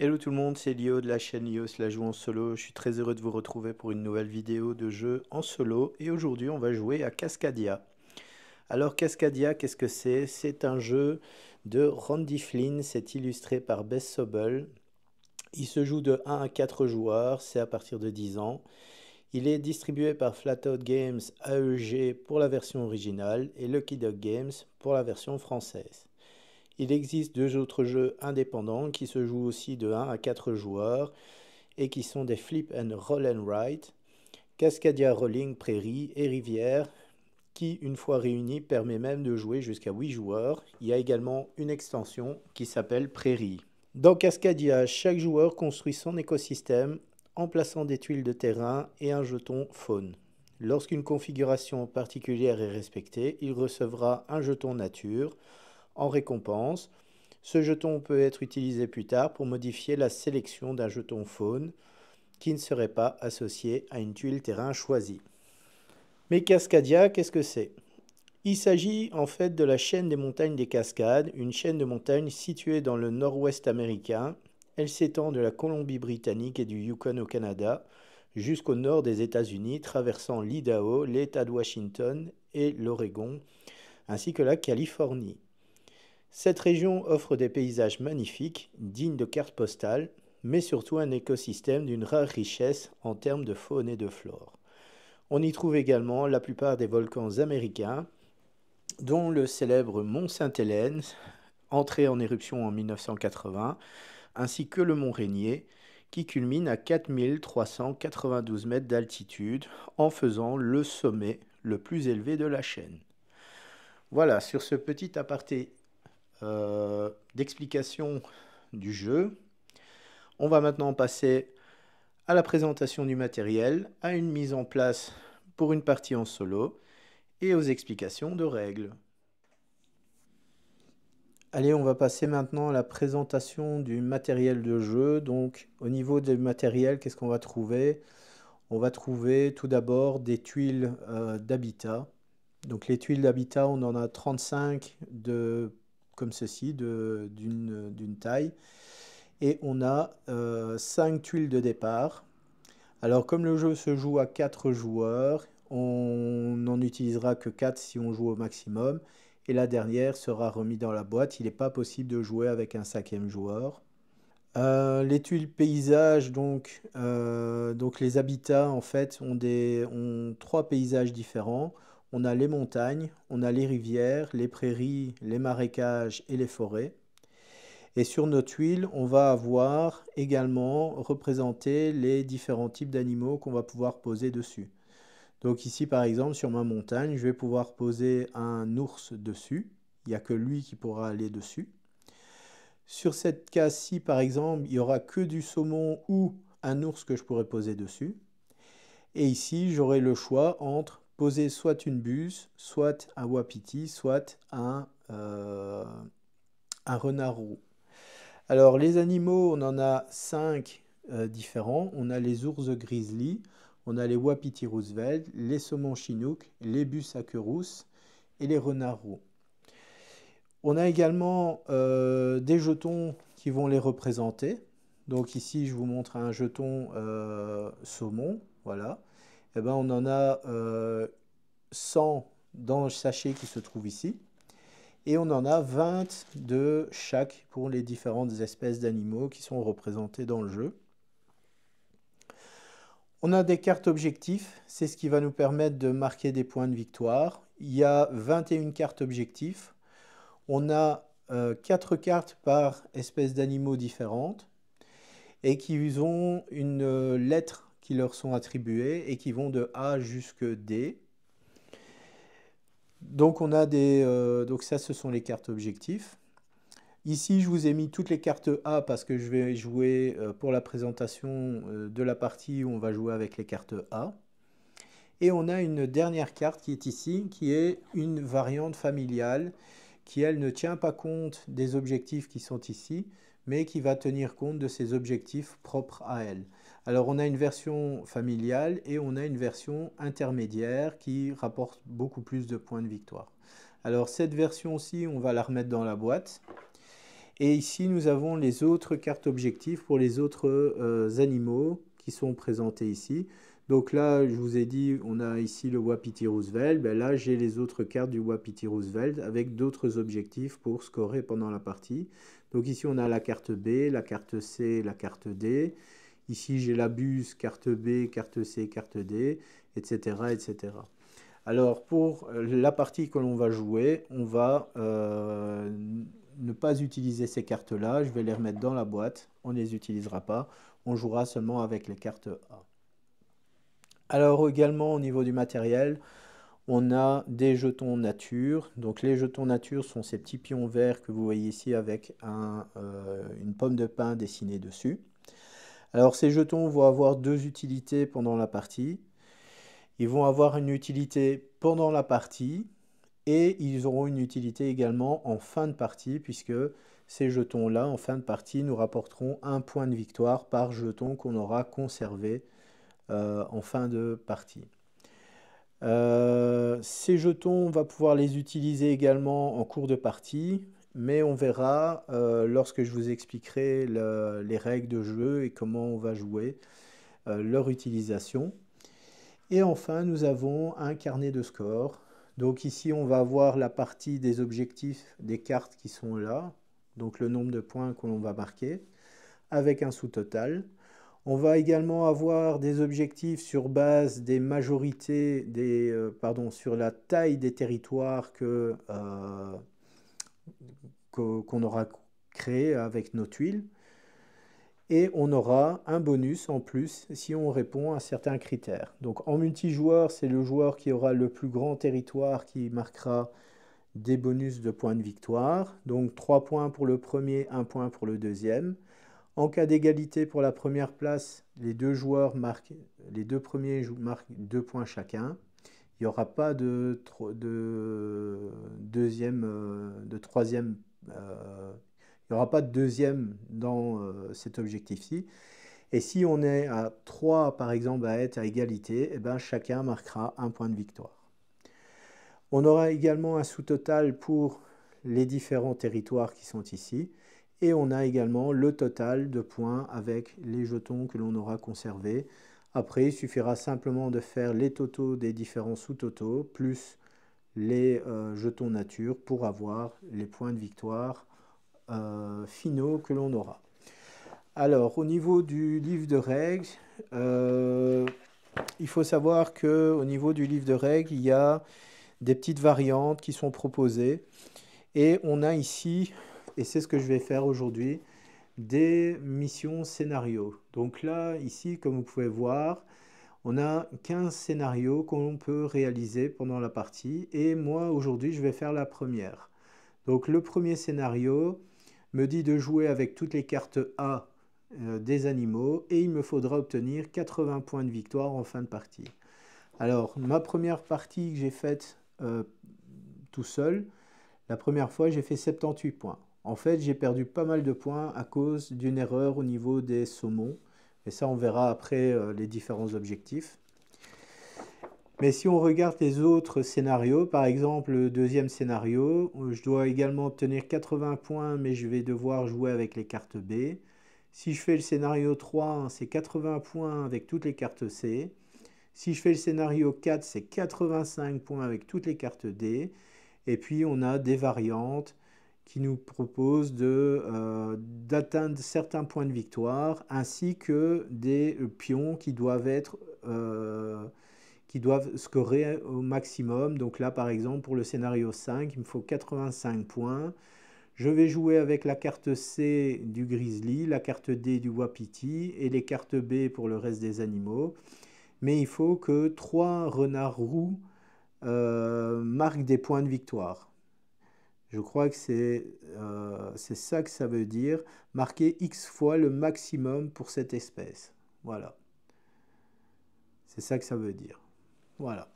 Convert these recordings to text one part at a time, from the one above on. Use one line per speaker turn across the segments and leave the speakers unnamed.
Hello tout le monde, c'est Lio de la chaîne Lio la joue en solo. Je suis très heureux de vous retrouver pour une nouvelle vidéo de jeu en solo. Et aujourd'hui, on va jouer à Cascadia. Alors Cascadia, qu'est-ce que c'est? C'est un jeu de Randy Flynn, c'est illustré par Bess Sobel. Il se joue de 1 à 4 joueurs, c'est à partir de 10 ans. Il est distribué par Flatout Games AEG pour la version originale et Lucky Dog Games pour la version française. Il existe deux autres jeux indépendants qui se jouent aussi de 1 à 4 joueurs et qui sont des Flip and Roll and Write, Cascadia Rolling, Prairie et Rivière, qui, une fois réunis, permet même de jouer jusqu'à 8 joueurs. Il y a également une extension qui s'appelle Prairie. Dans Cascadia, chaque joueur construit son écosystème en plaçant des tuiles de terrain et un jeton faune. Lorsqu'une configuration particulière est respectée, il recevra un jeton nature en récompense. Ce jeton peut être utilisé plus tard pour modifier la sélection d'un jeton faune qui ne serait pas associé à une tuile terrain choisie. Mais Cascadia, qu'est-ce que c'est? Il s'agit en fait de la chaîne des montagnes des Cascades, une chaîne de montagnes située dans le nord-ouest américain. Elle s'étend de la Colombie-Britannique et du Yukon au Canada jusqu'au nord des États-Unis, traversant l'Idaho, l'État de Washington et l'Oregon, ainsi que la Californie. Cette région offre des paysages magnifiques, dignes de cartes postales, mais surtout un écosystème d'une rare richesse en termes de faune et de flore. On y trouve également la plupart des volcans américains, dont le célèbre mont Sainte-Hélène, entré en éruption en 1980, ainsi que le mont Rainier, qui culmine à 4392 mètres d'altitude, en faisant le sommet le plus élevé de la chaîne. Voilà, sur ce petit aparté d'explication du jeu, on va maintenant passer à la présentation du matériel, à une mise en place pour une partie en solo et aux explications de règles. Allez, on va passer maintenant à la présentation du matériel de jeu. Donc, au niveau du matériel, qu'est-ce qu'on va trouver? On va trouver tout d'abord des tuiles d'habitat. Donc, les tuiles d'habitat, on en a 35 comme ceci, d'une taille. Et on a 5 tuiles de départ. Alors, comme le jeu se joue à 4 joueurs, on n'en utilisera que 4 si on joue au maximum. Et la dernière sera remise dans la boîte. Il n'est pas possible de jouer avec un cinquième joueur. Les tuiles paysages, donc les habitats, en fait, ont trois paysages différents. On a les montagnes, on a les rivières, les prairies, les marécages et les forêts. Et sur nos tuiles, on va avoir également représenté les différents types d'animaux qu'on va pouvoir poser dessus. Donc ici, par exemple, sur ma montagne, je vais pouvoir poser un ours dessus. Il n'y a que lui qui pourra aller dessus. Sur cette case-ci, par exemple, il n'y aura que du saumon ou un ours que je pourrais poser dessus. Et ici, j'aurai le choix entre poser soit une buse, soit un wapiti, soit un renard roux. Alors, les animaux, on en a 5 différents. On a les ours grizzly, on a les wapiti Roosevelt, les saumons chinook, les bus à queue rousse et les renards roux. On a également des jetons qui vont les représenter. Donc ici, je vous montre un jeton saumon. Voilà. Et ben, on en a 100 dans le sachet qui se trouve ici. Et on en a 20 de chaque pour les différentes espèces d'animaux qui sont représentés dans le jeu. On a des cartes objectifs, c'est ce qui va nous permettre de marquer des points de victoire. Il y a 21 cartes objectifs. On a 4 cartes par espèce d'animaux différentes et qui ont une lettre qui leur sont attribuées et qui vont de A jusque D. Donc donc ça, ce sont les cartes objectifs. Ici, je vous ai mis toutes les cartes A parce que je vais jouer pour la présentation de la partie où on va jouer avec les cartes A. Et on a une dernière carte qui est ici, qui est une variante familiale, qui elle ne tient pas compte des objectifs qui sont ici, mais qui va tenir compte de ses objectifs propres à elle. Alors on a une version familiale et on a une version intermédiaire qui rapporte beaucoup plus de points de victoire. Alors cette version-ci, on va la remettre dans la boîte. Et ici, nous avons les autres cartes objectifs pour les autres animaux qui sont présentés ici. Donc là, je vous ai dit, on a ici le Wapiti Roosevelt. Ben là, j'ai les autres cartes du Wapiti Roosevelt avec d'autres objectifs pour scorer pendant la partie. Donc ici, on a la carte B, la carte C, la carte D. Ici, j'ai la buse, carte B, carte C, carte D, etc., etc. Alors, pour la partie que l'on va jouer, on va ne pas utiliser ces cartes-là. Je vais les remettre dans la boîte. On ne les utilisera pas. On jouera seulement avec les cartes A. Alors, également, au niveau du matériel, on a des jetons nature. Donc, les jetons nature sont ces petits pions verts que vous voyez ici avec une pomme de pin dessinée dessus. Alors, ces jetons vont avoir deux utilités pendant la partie. Ils vont avoir une utilité pendant la partie et ils auront une utilité également en fin de partie puisque ces jetons-là, en fin de partie, nous rapporteront un point de victoire par jeton qu'on aura conservé en fin de partie. Ces jetons, on va pouvoir les utiliser également en cours de partie, mais on verra lorsque je vous expliquerai les règles de jeu et comment on va jouer leur utilisation. Et enfin, nous avons un carnet de score. Donc ici, on va avoir la partie des objectifs des cartes qui sont là, donc le nombre de points que l'on va marquer, avec un sous-total. On va également avoir des objectifs sur base des majorités, sur la taille des territoires qu'on aura créés avec nos tuiles. Et on aura un bonus en plus si on répond à certains critères. Donc en multijoueur, c'est le joueur qui aura le plus grand territoire qui marquera des bonus de points de victoire. Donc 3 points pour le premier, 1 point pour le deuxième. En cas d'égalité pour la première place, les deux premiers marquent 2 points chacun. Il n'y aura pas de troisième. Il n'y aura pas de deuxième dans cet objectif-ci. Et si on est à 3, par exemple, à être à égalité, eh ben, chacun marquera un point de victoire. On aura également un sous-total pour les différents territoires qui sont ici. Et on a également le total de points avec les jetons que l'on aura conservés. Après, il suffira simplement de faire les totaux des différents sous-totaux, plus les jetons nature pour avoir les points de victoire finaux que l'on aura. Alors, au niveau du livre de règles, il faut savoir qu'au niveau du livre de règles, il y a des petites variantes qui sont proposées. Et on a ici, et c'est ce que je vais faire aujourd'hui, des missions scénarios. Donc là, ici, comme vous pouvez voir, on a 15 scénarios qu'on peut réaliser pendant la partie. Et moi, aujourd'hui, je vais faire la première. Donc le premier scénario me dit de jouer avec toutes les cartes A des animaux et il me faudra obtenir 80 points de victoire en fin de partie. Alors, ma première partie que j'ai faite tout seul, la première fois, j'ai fait 78 points. En fait, j'ai perdu pas mal de points à cause d'une erreur au niveau des saumons. Et ça, on verra après les différents objectifs. Mais si on regarde les autres scénarios, par exemple le deuxième scénario, je dois également obtenir 80 points, mais je vais devoir jouer avec les cartes B. Si je fais le scénario 3, c'est 80 points avec toutes les cartes C. Si je fais le scénario 4, c'est 85 points avec toutes les cartes D. Et puis on a des variantes qui nous proposent d'atteindre certains points de victoire, ainsi que des pions qui doivent scorer au maximum. Donc là, par exemple, pour le scénario 5, il me faut 85 points. Je vais jouer avec la carte C du grizzly, la carte D du wapiti et les cartes B pour le reste des animaux. Mais il faut que 3 renards roux marquent des points de victoire. Je crois que c'est ça que ça veut dire, marquer X fois le maximum pour cette espèce. Voilà. C'est ça que ça veut dire. Voilà.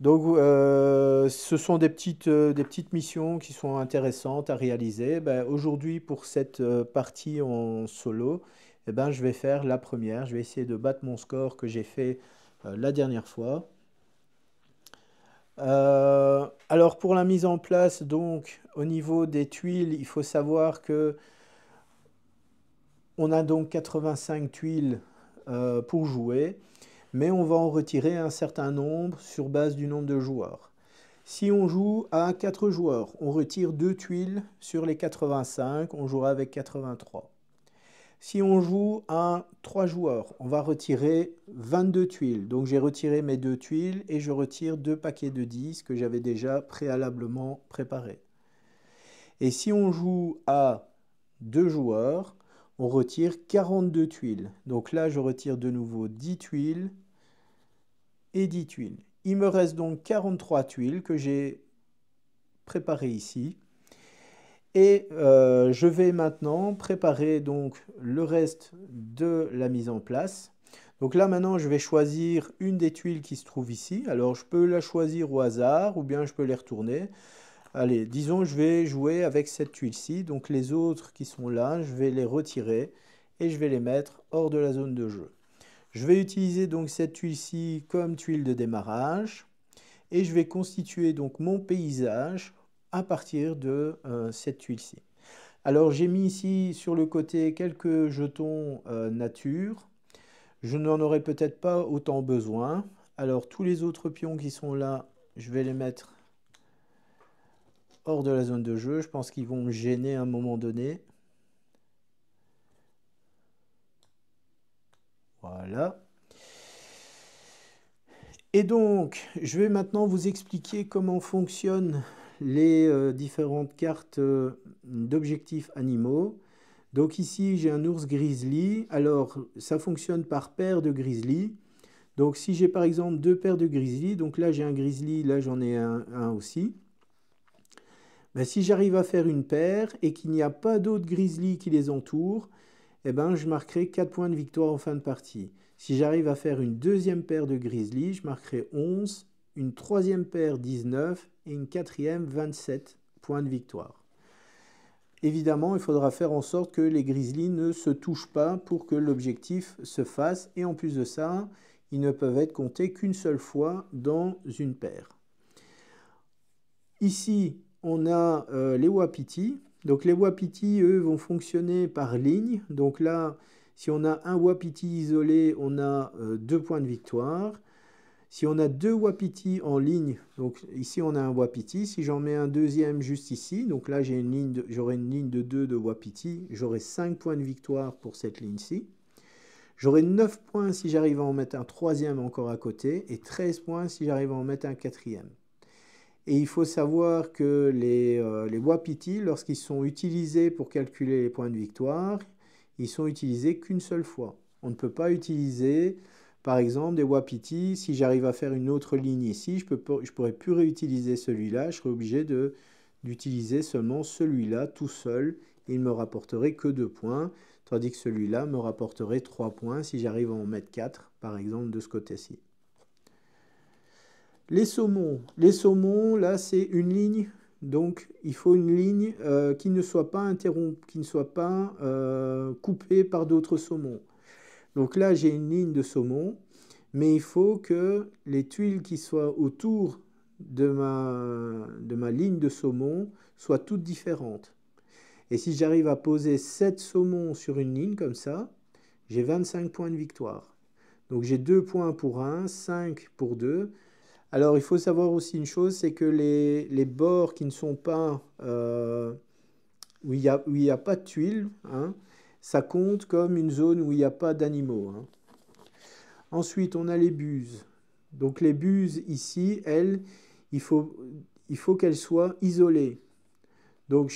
Donc, ce sont des petites missions qui sont intéressantes à réaliser. Ben, aujourd'hui, pour cette partie en solo, eh ben, je vais faire la première. Je vais essayer de battre mon score que j'ai fait la dernière fois. Alors, Alors pour la mise en place, donc au niveau des tuiles, il faut savoir que on a donc 85 tuiles pour jouer, mais on va en retirer un certain nombre sur base du nombre de joueurs. Si on joue à 4 joueurs, on retire 2 tuiles sur les 85, on jouera avec 83. Si on joue à 3 joueurs, on va retirer 22 tuiles. Donc j'ai retiré mes 2 tuiles et je retire 2 paquets de 10 que j'avais déjà préalablement préparés. Et si on joue à 2 joueurs, on retire 42 tuiles. Donc là, je retire de nouveau 10 tuiles et 10 tuiles. Il me reste donc 43 tuiles que j'ai préparées ici. Et je vais maintenant préparer donc le reste de la mise en place. Donc là maintenant je vais choisir une des tuiles qui se trouve ici. Alors je peux la choisir au hasard ou bien je peux les retourner. Allez, disons je vais jouer avec cette tuile-ci. Donc les autres qui sont là, je vais les retirer et je vais les mettre hors de la zone de jeu. Je vais utiliser donc cette tuile-ci comme tuile de démarrage. Et je vais constituer donc mon paysage à partir de cette tuile-ci. Alors j'ai mis ici sur le côté quelques jetons nature. Je n'en aurai peut-être pas autant besoin. Alors tous les autres pions qui sont là, je vais les mettre hors de la zone de jeu. Je pense qu'ils vont me gêner à un moment donné. Voilà. Et donc, je vais maintenant vous expliquer comment fonctionnent les différentes cartes d'objectifs animaux. Donc ici, j'ai un ours grizzly. Alors, ça fonctionne par paire de grizzly. Donc si j'ai par exemple 2 paires de grizzly, donc là j'ai un grizzly, là j'en ai un aussi. Ben, si j'arrive à faire une paire et qu'il n'y a pas d'autres grizzly qui les entourent, eh ben, je marquerai 4 points de victoire en fin de partie. Si j'arrive à faire une deuxième paire de grizzly, je marquerai 11, une troisième paire 19 et une quatrième 27 points de victoire. Évidemment, il faudra faire en sorte que les grizzlies ne se touchent pas pour que l'objectif se fasse. Et en plus de ça, ils ne peuvent être comptés qu'une seule fois dans une paire. Ici, on a les wapitis. Donc les wapitis, eux, vont fonctionner par ligne. Donc là, si on a un wapiti isolé, on a 2 points de victoire. Si on a 2 wapitis en ligne, donc ici on a un wapiti, si j'en mets un deuxième juste ici, donc là j'aurai une ligne de 2 de wapiti, j'aurai 5 points de victoire pour cette ligne-ci. J'aurai 9 points si j'arrive à en mettre un troisième encore à côté, et 13 points si j'arrive à en mettre un quatrième. Et il faut savoir que les wapitis, lorsqu'ils sont utilisés pour calculer les points de victoire, ils sont utilisés qu'une seule fois. On ne peut pas utiliser, par exemple, des wapitis. Si j'arrive à faire une autre ligne ici, je ne pourrais plus réutiliser celui-là. Je serais obligé d'utiliser seulement celui-là tout seul. Il ne me rapporterait que 2 points, tandis que celui-là me rapporterait 3 points si j'arrive à en mettre 4, par exemple, de ce côté-ci. Les saumons, là, c'est une ligne. Donc, il faut une ligne qui ne soit pas interrompue, qui ne soit pas coupée par d'autres saumons. Donc là, j'ai une ligne de saumon, mais il faut que les tuiles qui soient autour de ma ligne de saumon soient toutes différentes. Et si j'arrive à poser 7 saumons sur une ligne comme ça, j'ai 25 points de victoire. Donc j'ai 2 points pour 1, 5 pour 2. Alors il faut savoir aussi une chose, c'est que les bords qui ne sont pas, où il n'y a pas de tuiles, hein, ça compte comme une zone où il n'y a pas d'animaux. Hein. Ensuite, on a les buses. Donc les buses ici, elles, il faut qu'elles soient isolées. Donc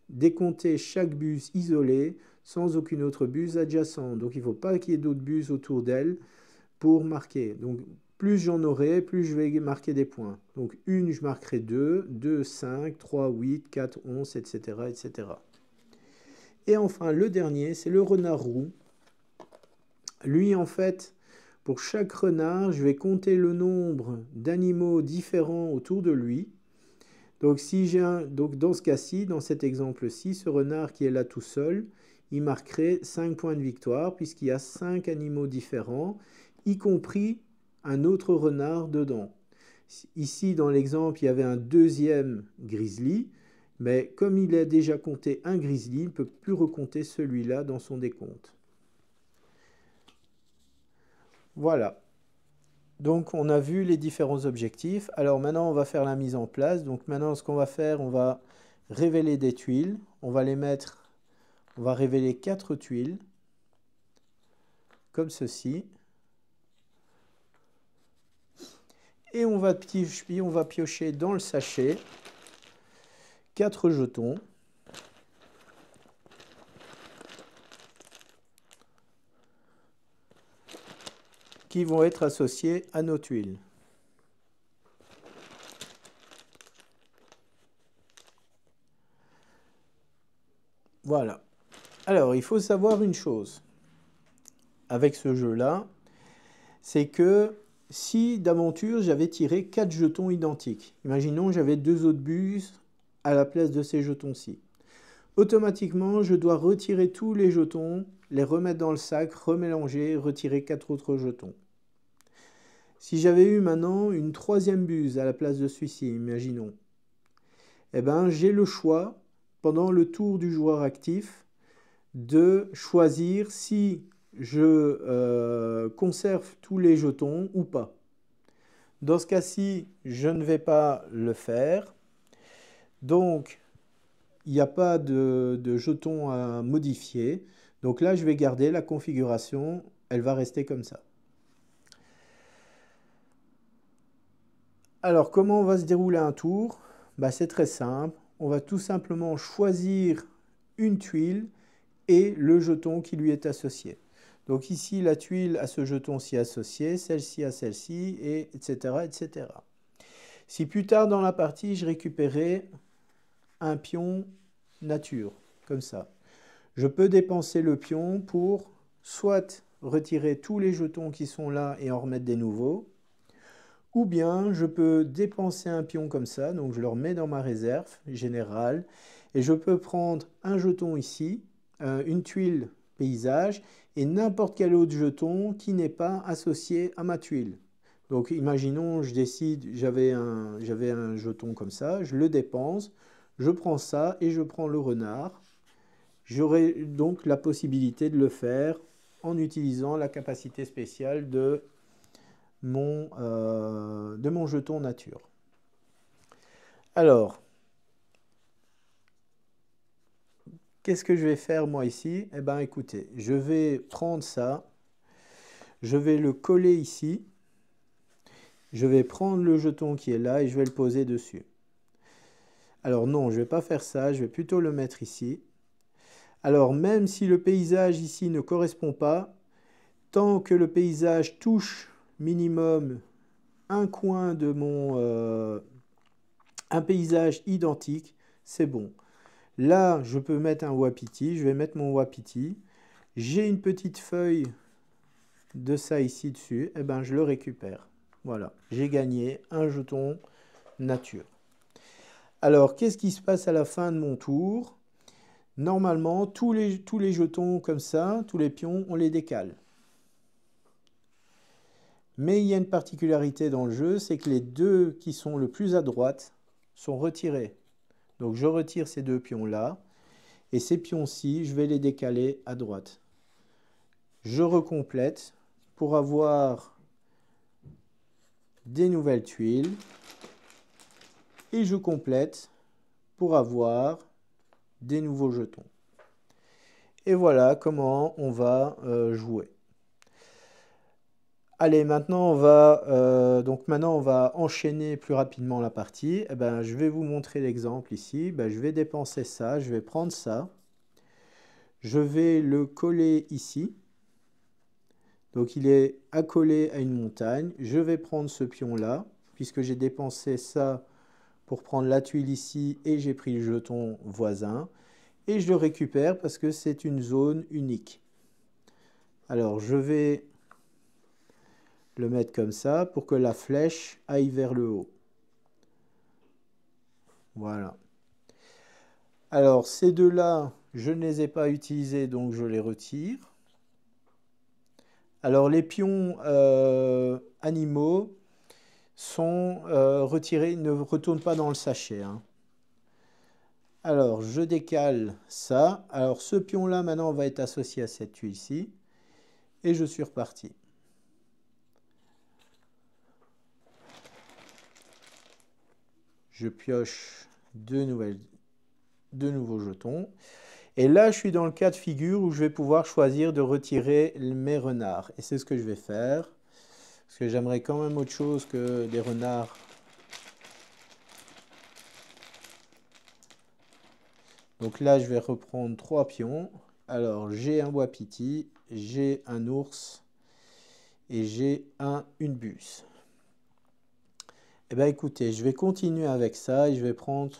décompter chaque buse isolée sans aucune autre buse adjacente. Donc il ne faut pas qu'il y ait d'autres buses autour d'elles pour marquer. Donc plus j'en aurai, plus je vais marquer des points. Donc une, je marquerai 2, 2, 5, 3, 8, 4, 11, etc. etc. Et enfin, le dernier, c'est le renard roux. Lui, en fait, pour chaque renard, je vais compter le nombre d'animaux différents autour de lui. Donc, donc dans ce cas-ci, dans cet exemple-ci, ce renard qui est là tout seul, il marquerait 5 points de victoire puisqu'il y a 5 animaux différents, y compris un autre renard dedans. Ici, dans l'exemple, il y avait un deuxième grizzly, mais comme il a déjà compté un grizzly, il ne peut plus recompter celui-là dans son décompte. Voilà. Donc, on a vu les différents objectifs. Alors maintenant, on va faire la mise en place. Donc maintenant, ce qu'on va faire, on va révéler des tuiles. On va les mettre, on va révéler 4 tuiles, comme ceci. Et on va piocher dans le sachet 4 jetons. Qui vont être associés à nos tuiles. Voilà. Alors, il faut savoir une chose avec ce jeu-là, c'est que si d'aventure j'avais tiré 4 jetons identiques, imaginons j'avais 2 autres bus à la place de ces jetons-ci. Automatiquement, je dois retirer tous les jetons, les remettre dans le sac, remélanger, retirer 4 autres jetons. Si j'avais eu maintenant une troisième buse à la place de celui-ci, imaginons, eh ben, j'ai le choix, pendant le tour du joueur actif, de choisir si je conserve tous les jetons ou pas. Dans ce cas-ci, je ne vais pas le faire. Donc, il n'y a pas de jetons à modifier. Donc là, je vais garder la configuration. Elle va rester comme ça. Alors, comment on va se dérouler un tour? Bah, c'est très simple. On va tout simplement choisir une tuile et le jeton qui lui est associé. Donc ici, la tuile à ce jeton-ci associé, celle-ci à celle-ci, et etc., etc. Si plus tard dans la partie, je récupérais un pion nature, comme ça, je peux dépenser le pion pour soit retirer tous les jetons qui sont là et en remettre des nouveaux, ou bien je peux dépenser un pion comme ça, donc je le remets dans ma réserve générale, et je peux prendre un jeton ici, une tuile paysage, et n'importe quel autre jeton qui n'est pas associé à ma tuile. Donc imaginons, je décide, j'avais un jeton comme ça, je le dépense, je prends ça et je prends le renard. J'aurai donc la possibilité de le faire en utilisant la capacité spéciale de mon jeton nature. Alors, qu'est-ce que je vais faire moi ici? Eh bien écoutez, je vais prendre ça, je vais le coller ici, je vais prendre le jeton qui est là et je vais le poser dessus. Alors non, je ne vais pas faire ça, je vais plutôt le mettre ici. Alors même si le paysage ici ne correspond pas, tant que le paysage touche minimum un coin de un paysage identique, c'est bon. Là, je peux mettre un wapiti, je vais mettre mon wapiti. J'ai une petite feuille de ça ici dessus, et ben je le récupère. Voilà, j'ai gagné un jeton nature. Alors, qu'est-ce qui se passe à la fin de mon tour? Normalement, tous les jetons comme ça, tous les pions, on les décale. Mais il y a une particularité dans le jeu, c'est que les deux qui sont le plus à droite sont retirés. Donc je retire ces deux pions-là, et ces pions-ci, je vais les décaler à droite. Je recomplète pour avoir des nouvelles tuiles, et je complète pour avoir des nouveaux jetons. Et voilà comment on va jouer. Allez, maintenant on va enchaîner plus rapidement la partie. Eh ben, je vais vous montrer l'exemple ici. Ben, je vais dépenser ça, je vais prendre ça. Je vais le coller ici. Donc il est accolé à une montagne. Je vais prendre ce pion-là, puisque j'ai dépensé ça pour prendre la tuile ici et j'ai pris le jeton voisin. Et je le récupère parce que c'est une zone unique. Alors je vais le mettre comme ça pour que la flèche aille vers le haut. Voilà. Alors ces deux-là, je ne les ai pas utilisés, donc je les retire. Alors les pions animaux, sont retirés, ne retournent pas dans le sachet, hein. Alors, je décale ça. Alors, ce pion-là, maintenant, va être associé à cette tuile-ci. Et je suis reparti. Je pioche deux nouveaux jetons. Et là, je suis dans le cas de figure où je vais pouvoir choisir de retirer mes renards. Et c'est ce que je vais faire. Parce que j'aimerais quand même autre chose que des renards. Donc là, je vais reprendre 3 pions. Alors, j'ai un wapiti, j'ai un ours et j'ai une buse. Eh bien, écoutez, je vais continuer avec ça et je vais prendre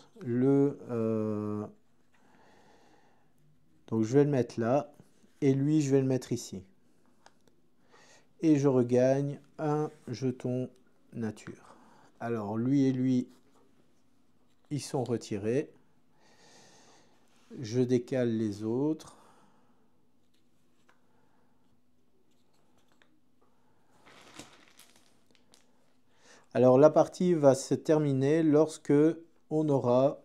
donc, je vais le mettre là et lui, je vais le mettre ici. Et je regagne un jeton nature. Alors, lui et lui, ils sont retirés. Je décale les autres. Alors la partie va se terminer lorsque on aura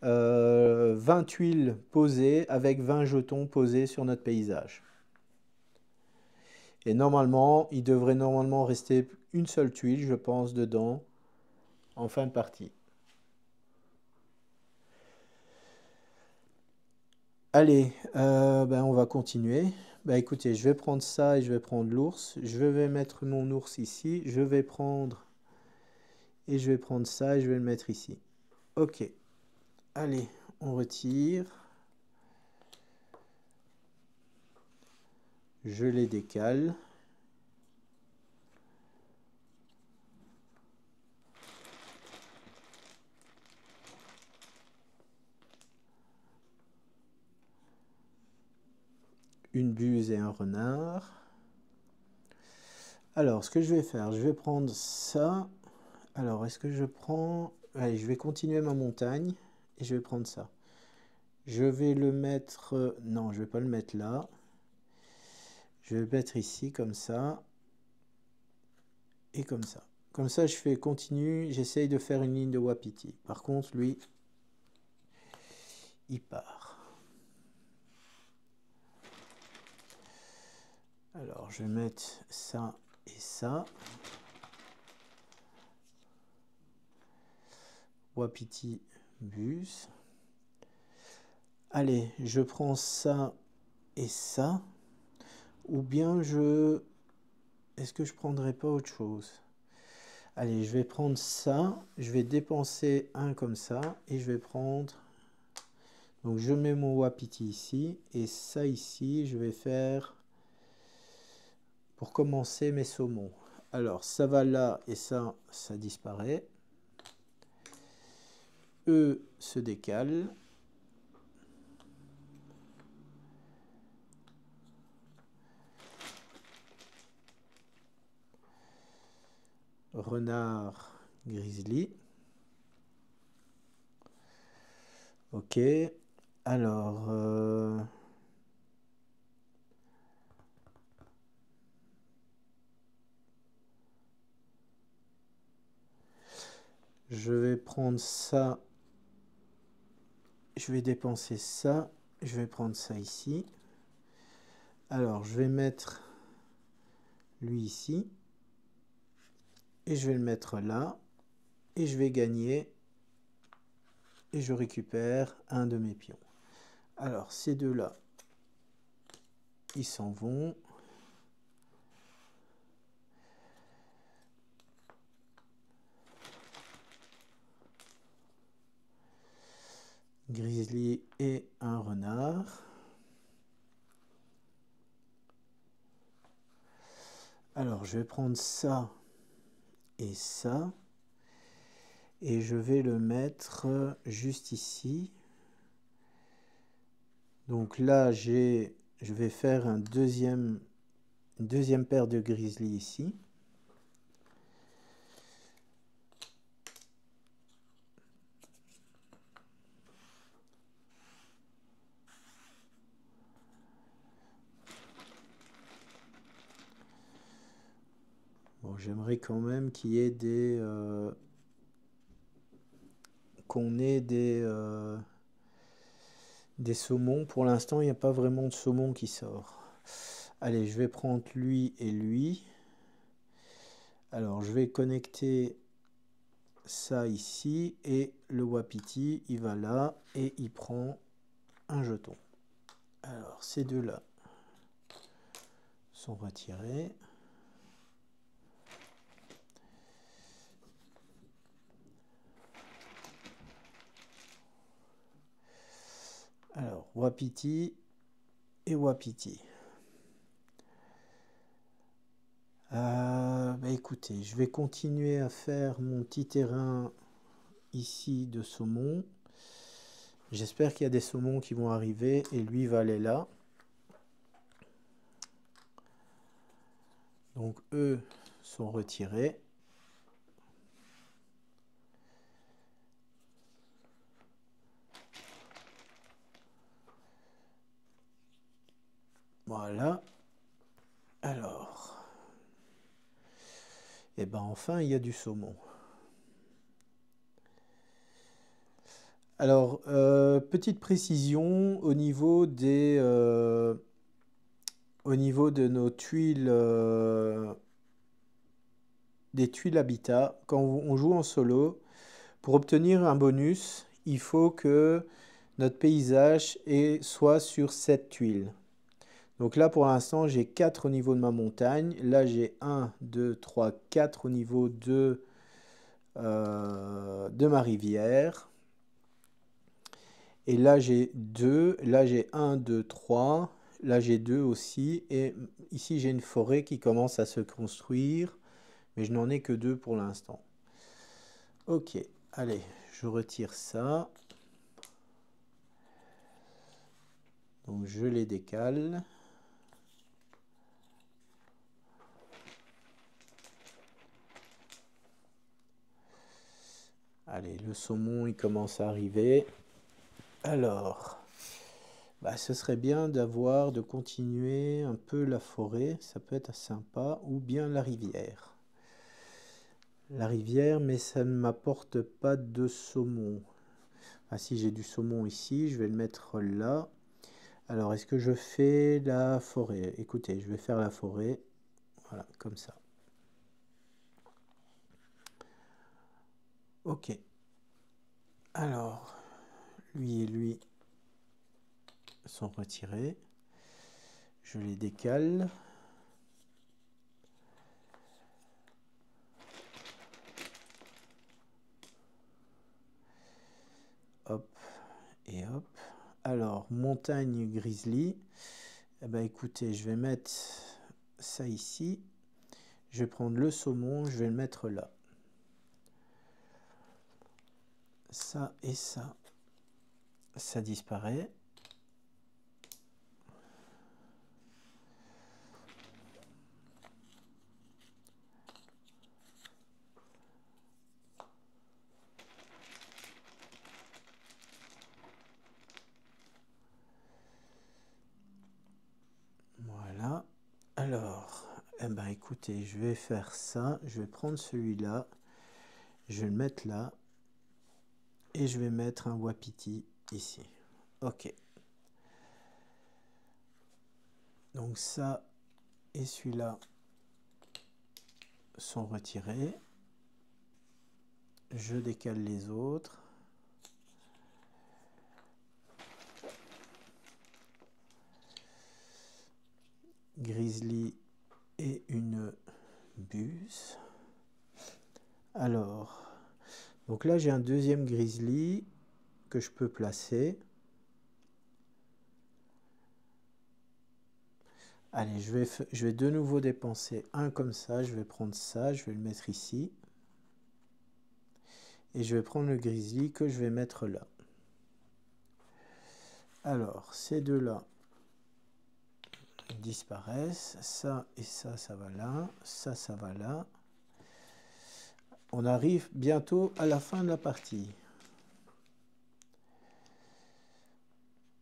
20 tuiles posées avec 20 jetons posés sur notre paysage. Et normalement, il devrait normalement rester une seule tuile, je pense, dedans en fin de partie. Allez, on va continuer. Écoutez, je vais prendre ça et je vais prendre l'ours. Je vais mettre mon ours ici. Je vais prendre ça et je vais le mettre ici. Ok. Allez, on retire. Je les décale. Une buse et un renard. Alors, ce que je vais faire, je vais prendre ça. Alors, est-ce que je prends... Allez, je vais continuer ma montagne et je vais prendre ça. Je vais le mettre... Non, je vais pas le mettre là. Je vais le mettre ici, comme ça. Et comme ça. Comme ça, je fais continue. J'essaye de faire une ligne de wapiti. Par contre, lui, il part. Alors, je vais mettre ça et ça. Wapiti, bus. Allez, je prends ça et ça. Ou bien je... Est-ce que je prendrais pas autre chose? Allez, je vais prendre ça. Je vais dépenser un comme ça. Et je vais prendre... Donc je mets mon wapiti ici. Et ça ici, je vais faire... Pour commencer mes saumons. Alors, ça va là et ça disparaît. Eux se décalent. Renard, grizzly. Ok. Alors... je vais prendre ça. Je vais dépenser ça. Je vais prendre ça ici. Alors, je vais mettre lui ici. Et je vais le mettre là. Et je vais gagner. Et je récupère un de mes pions. Alors, ces deux-là, ils s'en vont. Grizzly et un renard. Alors, je vais prendre ça et ça. Et je vais le mettre juste ici. Donc là, je vais faire une deuxième paire de grizzly ici. j'aimerais quand même qu'il y ait des... qu'on ait des saumons. Pour l'instant, il n'y a pas vraiment de saumon qui sort. Allez, je vais prendre lui et lui. Alors, je vais connecter ça ici et le wapiti, il va là et il prend un jeton. Alors, ces deux-là sont retirés. Alors, wapiti et wapiti. Bah écoutez, je vais continuer à faire mon petit terrain ici de saumon. J'espère qu'il y a des saumons qui vont arriver et lui va aller là. Donc eux sont retirés. Voilà. Alors. Et ben enfin il y a du saumon. Alors, petite précision au niveau de nos tuiles, des tuiles habitat. Quand on joue en solo, pour obtenir un bonus, il faut que notre paysage soit sur cette tuile. Donc là, pour l'instant, j'ai 4 au niveau de ma montagne. Là, j'ai 1, 2, 3, 4 au niveau de ma rivière. Et là, j'ai 2. Là, j'ai 1, 2, 3. Là, j'ai 2 aussi. Et ici, j'ai une forêt qui commence à se construire. Mais je n'en ai que 2 pour l'instant. Ok, allez, je retire ça. Donc, je les décale. Allez, le saumon, il commence à arriver. Alors, bah, ce serait bien de continuer un peu la forêt. Ça peut être sympa. Ou bien la rivière. La rivière, mais ça ne m'apporte pas de saumon. Ah si, j'ai du saumon ici. Je vais le mettre là. Alors, est-ce que je fais la forêt? Écoutez, je vais faire la forêt. Voilà, comme ça. Ok. Alors, lui et lui sont retirés. Je les décale. Hop et hop. Alors, montagne grizzly. Eh ben, écoutez, je vais mettre ça ici. Je vais prendre le saumon, je vais le mettre là. Ça et ça disparaît. Voilà. Alors, eh ben, écoutez, je vais faire ça. Je vais prendre celui-là. Je vais le mettre là. Et je vais mettre un wapiti ici. Ok. Donc ça et celui-là sont retirés. Je décale les autres. Grizzly et une buse. Alors, donc là j'ai un deuxième grizzly que je peux placer. Allez, je vais de nouveau dépenser un comme ça. Je vais prendre ça, je vais le mettre ici. Et je vais prendre le grizzly que je vais mettre là. Alors, ces deux-là disparaissent. Ça et ça va là. Ça va là. On arrive bientôt à la fin de la partie.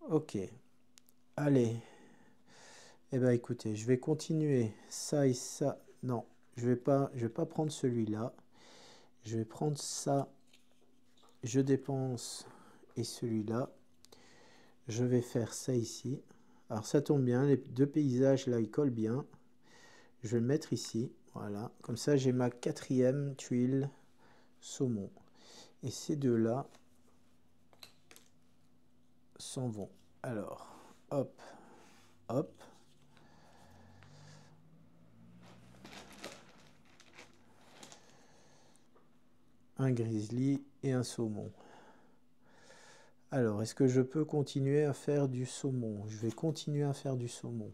Ok. Allez. Eh bien, écoutez, je vais continuer ça et ça. Non, je vais pas prendre celui-là. Je vais prendre ça. Je dépense et celui-là. Je vais faire ça ici. Alors ça tombe bien, les deux paysages là, ils collent bien. Je vais le mettre ici. Voilà. Comme ça, j'ai ma 4e tuile saumon. Et ces deux-là s'en vont. Alors, hop, hop. Un grizzly et un saumon. Alors, est-ce que je peux continuer à faire du saumon? Je vais continuer à faire du saumon.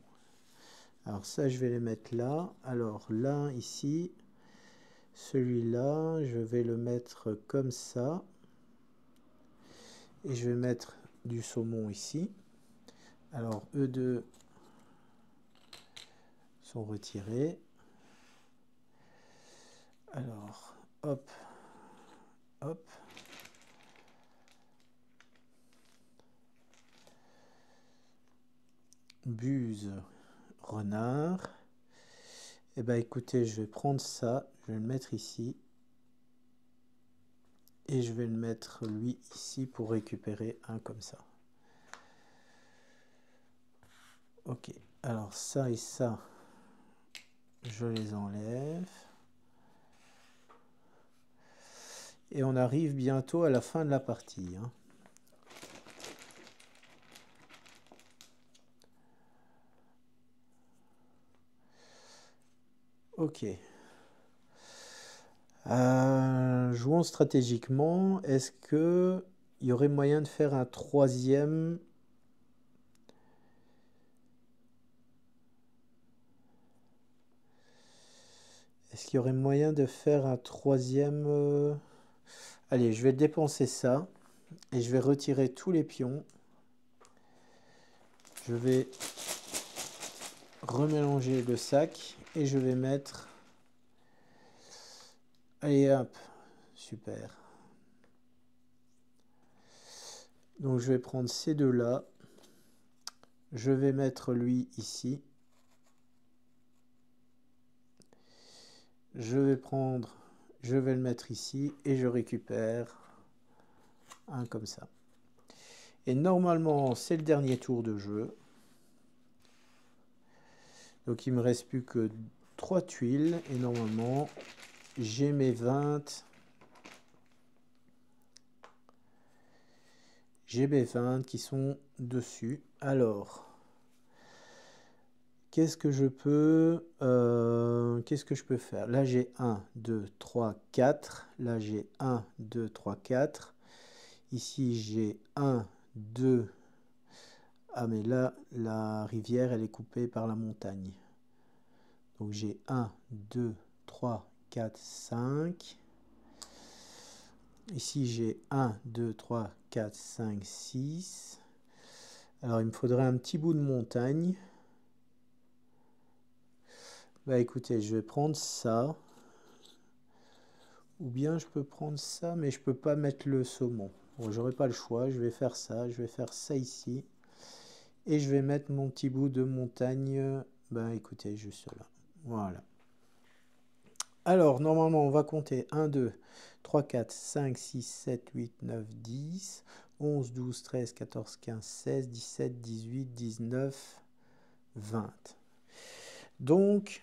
Alors ça, je vais les mettre là. Alors là, ici, celui-là, je vais le mettre comme ça. Et je vais mettre du saumon ici. Alors, eux deux sont retirés. Alors, hop, hop. Buse, renard. Eh bien, écoutez, je vais prendre ça, je vais le mettre ici. Et je vais le mettre, lui, ici pour récupérer un comme ça. Ok, alors ça et ça, je les enlève. Et on arrive bientôt à la fin de la partie, hein. Ok. Jouons stratégiquement. Est-ce que il y aurait moyen de faire un troisième? Est-ce qu'il y aurait moyen de faire un troisième? Allez, je vais dépenser ça. Et je vais retirer tous les pions. Je vais remélanger le sac. Et je vais mettre... Allez, hop. Super. Donc je vais prendre ces deux-là. Je vais mettre lui ici. Je vais le mettre ici et je récupère un comme ça. Et normalement, c'est le dernier tour de jeu. Donc il me reste plus que 3 tuiles et normalement, j'ai mes 20. J'ai mes 20 qui sont dessus. Alors, qu'est-ce que je peux faire? Là, j'ai 1, 2, 3, 4. Là, j'ai 1, 2, 3, 4. Ici, j'ai 1, 2. Ah, mais là, la rivière, elle est coupée par la montagne. Donc, j'ai 1, 2, 3, 4, 5. Ici, j'ai 1, 2, 3, 4, 5, 6. Alors, il me faudrait un petit bout de montagne. Bah, écoutez, je vais prendre ça. Ou bien je peux prendre ça, mais je peux pas mettre le saumon. Bon, j'aurai pas le choix, je vais faire ça. Je vais faire ça ici. Et je vais mettre mon petit bout de montagne. Ben écoutez, juste là. Voilà. Alors, normalement, on va compter 1, 2, 3, 4, 5, 6, 7, 8, 9, 10, 11, 12, 13, 14, 15, 16, 17, 18, 19, 20. Donc,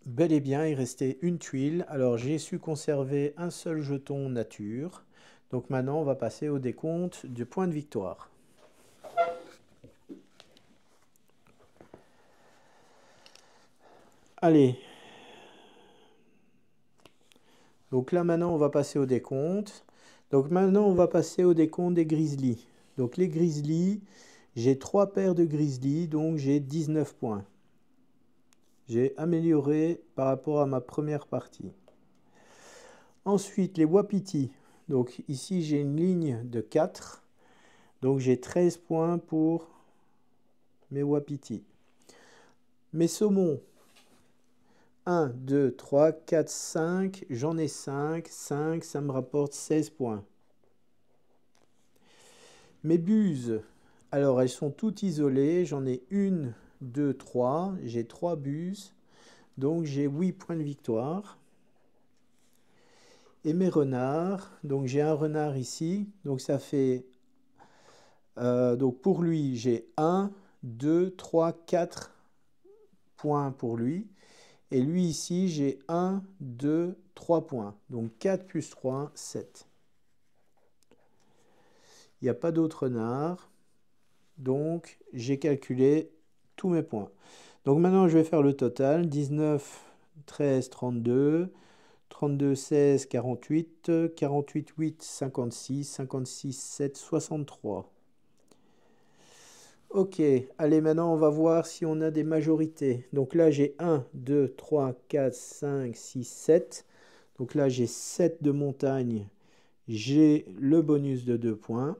bel et bien, il restait une tuile. Alors, j'ai su conserver un seul jeton nature. Donc maintenant, on va passer au décompte du point de victoire. Allez. Donc là, maintenant, on va passer au décompte. Donc maintenant, on va passer au décompte des grizzlies. Donc les grizzlies, j'ai 3 paires de grizzlies, donc j'ai 19 points. J'ai amélioré par rapport à ma première partie. Ensuite, les wapitis. Donc ici, j'ai une ligne de 4. Donc j'ai 13 points pour mes wapitis. Mes saumons. 1, 2, 3, 4, 5. J'en ai 5. 5, ça me rapporte 16 points. Mes buses. Alors, elles sont toutes isolées. J'en ai 1, 2, 3. J'ai 3 buses. Donc j'ai 8 points de victoire. Et mes renards, donc j'ai un renard ici, donc ça fait, donc pour lui j'ai 1, 2, 3, 4 points pour lui. Et lui ici j'ai 1, 2, 3 points. Donc 4 plus 3, 7. Il n'y a pas d'autres renards. Donc j'ai calculé tous mes points. Donc maintenant je vais faire le total. 19, 13, 32. 32, 16, 48, 48, 8, 56, 56, 7, 63. Ok, allez, maintenant on va voir si on a des majorités. Donc là j'ai 1, 2, 3, 4, 5, 6, 7. Donc là j'ai 7 de montagne. J'ai le bonus de 2 points.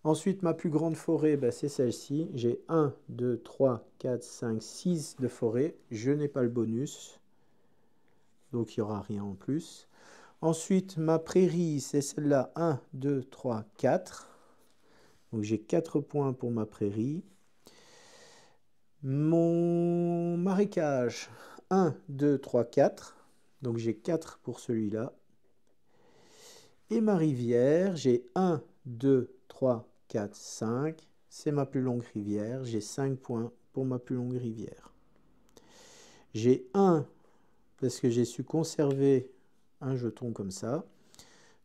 Ensuite ma plus grande forêt, bah, c'est celle-ci. J'ai 1, 2, 3, 4, 5, 6 de forêt. Je n'ai pas le bonus. Donc il n'y aura rien en plus. Ensuite, ma prairie, c'est celle-là. 1, 2, 3, 4. Donc j'ai 4 points pour ma prairie. Mon marécage, 1, 2, 3, 4. Donc j'ai 4 pour celui-là. Et ma rivière, j'ai 1, 2, 3, 4, 5. C'est ma plus longue rivière. J'ai 5 points pour ma plus longue rivière. J'ai 1, parce que j'ai su conserver un jeton comme ça.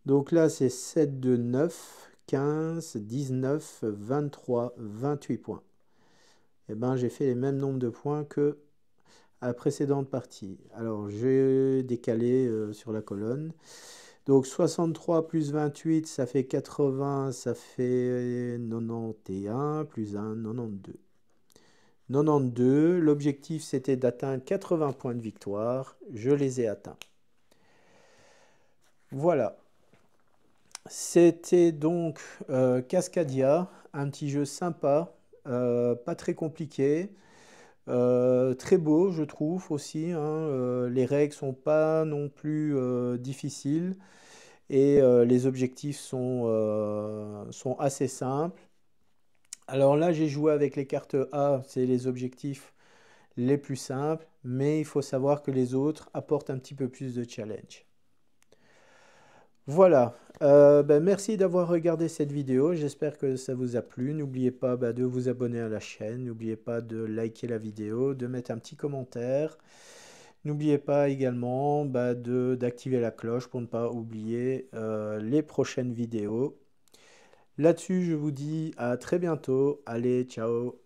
Donc là, c'est 7 de 9, 15, 19, 23, 28 points. Et bien, j'ai fait les mêmes nombres de points que à la précédente partie. Alors, j'ai décalé sur la colonne. Donc, 63 plus 28, ça fait 80, ça fait 91, plus 1, 92. 92, l'objectif, c'était d'atteindre 80 points de victoire. Je les ai atteints. Voilà. C'était donc Cascadia, un petit jeu sympa, pas très compliqué, très beau je trouve aussi, hein, les règles sont pas non plus difficiles et les objectifs sont assez simples. Alors là j'ai joué avec les cartes A, c'est les objectifs les plus simples, mais il faut savoir que les autres apportent un petit peu plus de challenge. Voilà, ben, merci d'avoir regardé cette vidéo, j'espère que ça vous a plu. N'oubliez pas de vous abonner à la chaîne, n'oubliez pas de liker la vidéo, de mettre un petit commentaire. N'oubliez pas également d'activer la cloche pour ne pas oublier les prochaines vidéos. Là-dessus, je vous dis à très bientôt. Allez, ciao!